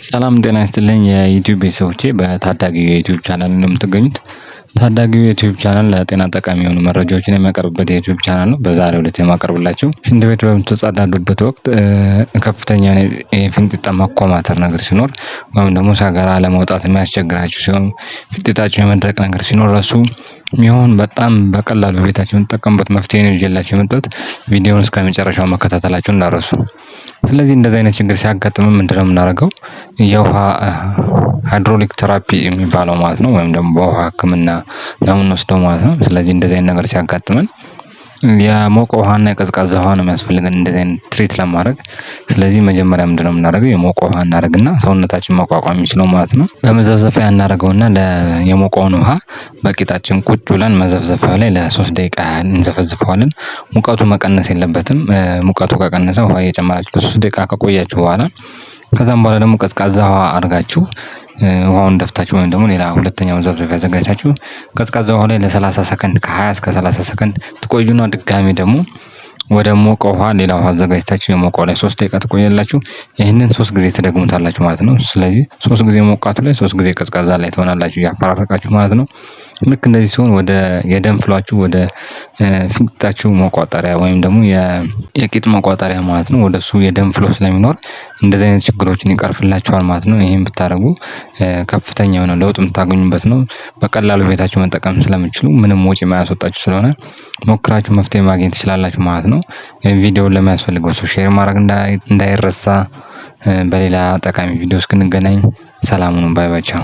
ሰላም ጤና ይስጥልኝ የዩቲዩብ ቤተሰቦቼ በታዳጊ የዩቲዩብ ቻናል ነው የምትገኙት። ታዳጊው የዩቲዩብ ቻናል ለጤና ጠቃሚ የሆኑ መረጃዎችን የሚያቀርብበት የዩቲዩብ ቻናል ነው። በዛሬው ዕለት የማቀርብላችሁ ሽንት ቤት በምትጸዳዱበት ወቅት ከፍተኛ የፊንጢጣ መኮማተር ነገር ሲኖር ወይም ደግሞ ሰገራ ለመውጣት የሚያስቸግራችሁ ሲሆን ፊንጢጣችሁ የመድረቅ ነገር ሲኖር እሱ የሚሆን በጣም በቀላሉ ቤታችሁ የምትጠቀሙበት መፍትሄ ነው ይዤላችሁ የመጣሁት። ቪዲዮውን እስከመጨረሻው መከታተላችሁን እንዳትረሱ። ስለዚህ እንደዚህ አይነት ችግር ሲያጋጥመን ምንድነው የምናደርገው? የውሃ ሃይድሮሊክ ቴራፒ የሚባለው ማለት ነው ወይም ደግሞ በውሃ ህክምና ነው የምንወስደው ማለት ነው። ስለዚህ እንደዚህ አይነት ነገር ሲያጋጥመን የሞቀ ውሃና የቀዝቃዛ ውሃ ነው የሚያስፈልገን እንደዚህ አይነት ትሪት ለማድረግ። ስለዚህ መጀመሪያ ምንድነው የምናደርገው? የሞቀ ውሃ እናደርግና ሰውነታችን መቋቋም የሚችለው ማለት ነው በመዘፍዘፊያ እናደርገውና የሞቀውን ውሃ በቂጣችን ቁጭ ብለን መዘፍዘፊያው ላይ ለ3 ደቂቃ ያህል እንዘፈዝፈዋለን። ሙቀቱ መቀነስ የለበትም። ሙቀቱ ከቀነሰ ውሃ እየጨመራችሁ ለ3 ደቂቃ ከቆያችሁ በኋላ ከዛም በኋላ ደግሞ ቀዝቃዛ ውሃ አድርጋችሁ ውሃውን ደፍታችሁ ወይም ደግሞ ሌላ ሁለተኛው መዘፍዘፊያ አዘጋጅታችሁ ቀዝቃዛ ውሃ ላይ ለ30 ሰከንድ ከ20 እስከ 30 ሰከንድ ትቆዩና ድጋሚ ደግሞ ወደ ሞቀ ውሃ ሌላ ውሃ አዘጋጅታችሁ የሞቀው ላይ 3 ደቂቃ ትቆያላችሁ። ይህንን 3 ጊዜ ትደግሙታላችሁ ማለት ነው። ስለዚህ 3 ጊዜ ሞቃቱ ላይ 3 ጊዜ ቀዝቃዛ ላይ ትሆናላችሁ እያፈራረቃችሁ ማለት ነው። ልክ እንደዚህ ሲሆን ወደ የደም ፍሏችሁ ወደ ፊንጢጣችሁ መቋጠሪያ ወይም ደግሞ የቂጥ መቋጠሪያ ማለት ነው ወደ እሱ የደም ፍሎ ስለሚኖር እንደዚህ አይነት ችግሮችን ይቀርፍላችኋል ማለት ነው። ይሄን ብታደርጉ ከፍተኛ የሆነ ለውጥ የምታገኙበት ነው። በቀላሉ ቤታችሁ መጠቀም ስለምትችሉ ምንም ወጪ የማያስወጣችሁ ስለሆነ ሞክራችሁ መፍትሄ ማግኘት ትችላላችሁ ማለት ነው። ቪዲዮውን ለሚያስፈልገው ሰው ሼር ማድረግ እንዳይረሳ። በሌላ ጠቃሚ ቪዲዮ እስክንገናኝ ሰላም ሁኑ። ባይ ባይ ቻው።